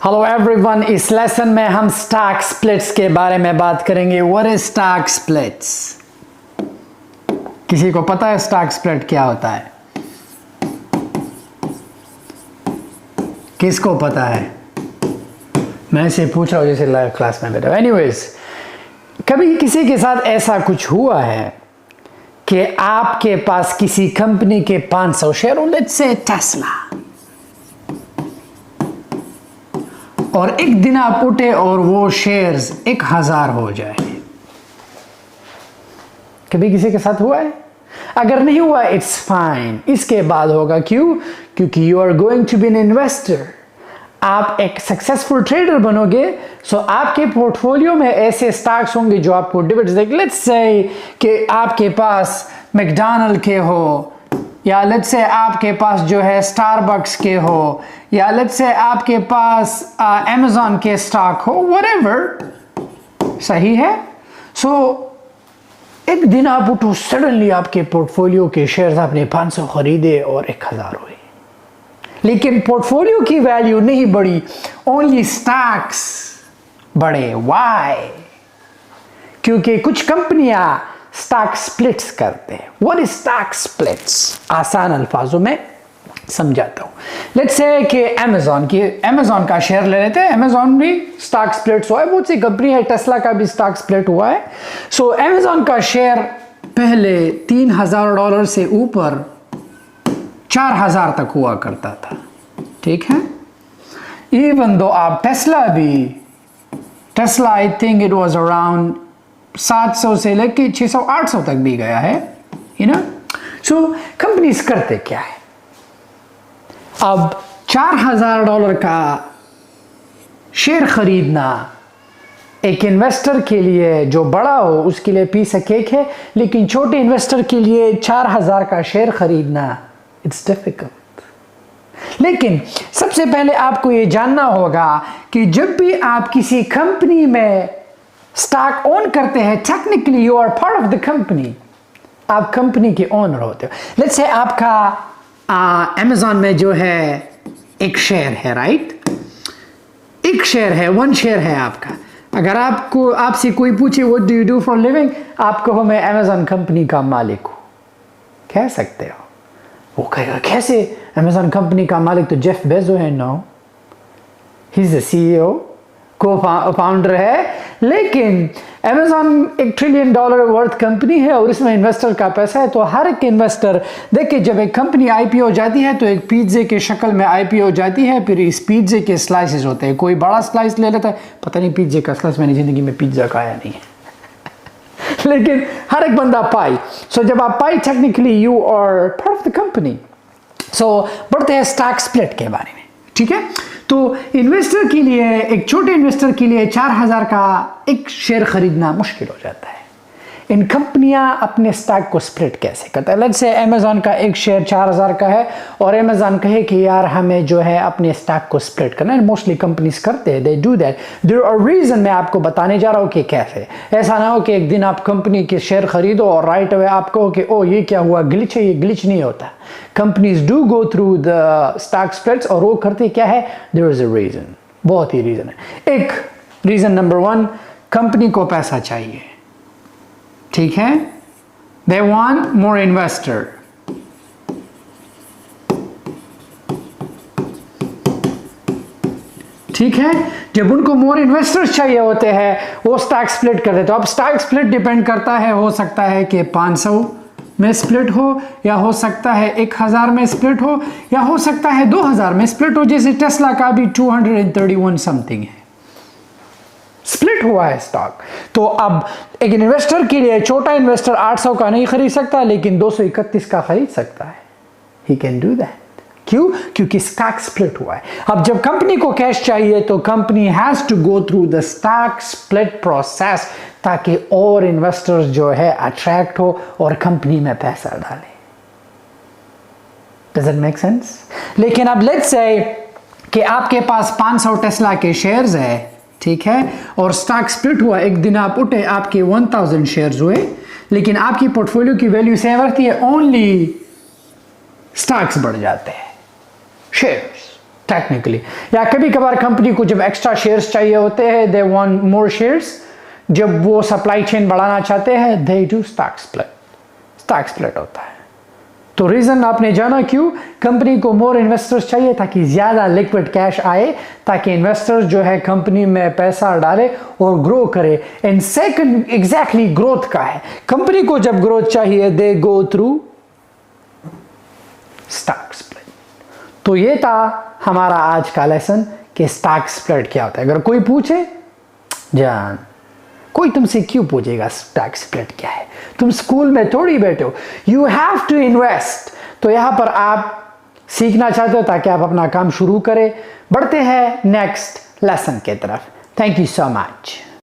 Hello everyone, इस lesson में हम स्टॉक स्प्लिट्स के बारे में बात करेंगे। What is stock splits? किसी को पता है स्टॉक स्प्लिट क्या होता है? किसको पता है? मैं से पूछ रहा हूँ जैसे लाइव क्लास में बैठा। एनीवेज, कभी किसी के साथ ऐसा कुछ हुआ है कि आपके पास किसी कंपनी के 500 शेयर, लेट्स से टेस्ला, और एक दिन आप उठे और वो शेयर्स 1000 हो जाए? कभी किसी के साथ हुआ है? अगर नहीं हुआ, इट्स फाइन, इसके बाद होगा। क्यों? क्योंकि you are going to be an investor. आप एक सक्सेसफुल ट्रेडर बनोगे। सो आपके पोर्टफोलियो में ऐसे स्टॉक्स होंगे जो आपको डिविडेंड्स देंगे। लेट्स से कि आपके पास मैकडॉनल्ड के हो, या लेट्स से आपके पास जो है स्टारबक्स के हो, या लेट्स से आपके पास अमेज़न के स्टॉक हो, व्हाटएवर। सही है? सो एक दिन आप उठो, सडनली आपके पोर्टफोलियो के शेयर्स आपने 500 खरीदे और 1000 हुए, लेकिन पोर्टफोलियो की वैल्यू नहीं बढ़ी, ओनली स्टॉक्स बढ़े। व्हाई? क्योंकि कुछ कंपनियां स्टॉक स्प्लिट्स करते हैं। What is stock splits? आसान अल्फाजों में समझाता हूं। लेट्स से कि अमेज़न का शेयर ले लेते हैं। अमेज़न भी स्टॉक स्प्लिट्स हुआ है, बहुत सी कंपनी है, टेस्ला का भी स्टॉक स्प्लिट हुआ है। सो अमेज़न का शेयर पहले $3000 से ऊपर 4000 तक हुआ करता था, ठीक है। इवन दो आप Tesla I think it was around 700 से लेके 600-800 तक भी गया है, यू नो। सो कंपनीज करते क्या है? अब $4000 का शेयर खरीदना एक इन्वेस्टर के लिए जो बड़ा हो उसके लिए पीस केक है, लेकिन छोटे इन्वेस्टर के लिए 4000 का शेयर खरीदना इट्स डिफिकल्ट। लेकिन सबसे पहले आपको यह जानना होगा कि जब भी आप किसी कंपनी में स्टॉक ओन करते हैं, technically you are part of the company. आप कंपनी के ओनर होते हो। लेट्स से आपका अमेज़न में जो है एक शेयर है, राइट? एक शेयर है, 1 शेयर है आपका। अगर आपसे कोई पूछे what do you do for living, आप कहो मैं अमेज़न कंपनी का मालिक हूं, कह सकते हो। वो कहेगा कैसे? अमेज़न कंपनी का मालिक तो जेफ बेजो है। No, he is the CEO, cofounder है, लेकिन अमेज़न $1 ट्रिलियन वर्थ कंपनी है और इसमें इन्वेस्टर का पैसा है। तो हर एक इन्वेस्टर देखिए, जब एक कंपनी आईपीओ जाती है तो एक पिज्जे के शक्ल में आईपीओ जाती है, फिर इस पिज्जे के स्लाइसेस होते हैं। कोई बड़ा स्लाइस ले लेता है, पता नहीं पिज्जे का स्लाइस, मैंने जिंदगी में पिज्जा खाया नहीं है लेकिन हर एक बंदा पाई। सो जब आप पाई, technically you are part of the company. So बढ़ते हैं स्टॉक स्प्लिट के बारे में, ठीक है। तो इन्वेस्टर के लिए, एक छोटे इन्वेस्टर के लिए 4000 का एक शेयर खरीदना मुश्किल हो जाता है। इन कंपनियां अपने स्टॉक को स्प्लिट कैसे करता है? लेट्स से अमेज़न का एक शेयर 4000 का है और अमेज़न कहे कि यार हमें जो है अपने स्टॉक को स्प्लिट करना है। मोस्टली कंपनीज करते हैं, they do that. There are reason मैं आपको बताने जा रहा हूं कि कैसे। ऐसा ना हो कि एक दिन आप कंपनी के शेयर खरीदो और राइट अवे आप कहो कि ओ ये क्या हुआ, ग्लिच है। ये ग्लिच नहीं होता। Companies do go through the stock splits, और वो करते क्या है? देयर इज अ रीजन, बहुत ही रीजन है। एक रीजन नंबर 1, कंपनी को पैसा चाहिए, ठीक है। They want more investor. ठीक है, जब उनको मोर इन्वेस्टर्स चाहिए होते हैं वो स्टॉक स्प्लिट कर देते। तो अब स्टॉक स्प्लिट डिपेंड करता है, हो सकता है कि 500 में स्प्लिट हो, या हो सकता है 1000 में स्प्लिट हो, या हो सकता है 2000 में स्प्लिट हो। जैसे टेस्ला का भी 231 समथिंग है, स्प्लिट हुआ है स्टॉक। तो अब एक इन्वेस्टर के लिए, छोटा इन्वेस्टर 800 का नहीं खरीद सकता, लेकिन 231 का खरीद सकता है। He can do that. क्यों? क्योंकि स्टॉक स्प्लिट हुआ है। अब जब कंपनी को कैश चाहिए तो company has to go through the stock split process, ताकि और इन्वेस्टर्स जो है अट्रैक्ट हो और कंपनी में पैसा डाले। Does it make sense? लेकिन अब लेट्स से कि आपके पास 500 टेस्ला के शेयर्स है, ठीक है, और स्टॉक स्प्लिट हुआ। एक दिन आप उठे, आपके 1000 शेयर्स हुए, लेकिन आपकी पोर्टफोलियो की वैल्यू सेम रहती है, ओनली स्टॉक्स बढ़ जाते हैं, शेयर्स टेक्निकली। या कभी कभार कंपनी को जब एक्स्ट्रा शेयर्स चाहिए होते हैं, दे वांट मोर शेयर्स, जब वो सप्लाई चेन बढ़ाना चाहते हैं, दे डू स्टॉक स्प्लिट होता है। तो रीजन आपने जाना क्यों, कंपनी को मोर इन्वेस्टर्स चाहिए ताकि ज्यादा लिक्विड कैश आए, ताकि इन्वेस्टर्स जो है कंपनी में पैसा डाले और ग्रो करे। एंड सेकंड एग्जैक्टली ग्रोथ का है, कंपनी को जब ग्रोथ चाहिए दे गो थ्रू स्टॉक स्प्लिट। तो ये था हमारा आज का लेसन कि स्टॉक स्प्लिट क्या होता है। अगर कोई पूछे, जान कोई तुमसे क्यों पूछेगा स्टॉक स्प्लिट क्या है, तुम स्कूल में थोड़ी बैठे हो, यू हैव टू इन्वेस्ट। तो यहां पर आप सीखना चाहते हो ताकि आप अपना काम शुरू करें। बढ़ते हैं नेक्स्ट लेसन की तरफ। Thank you so much.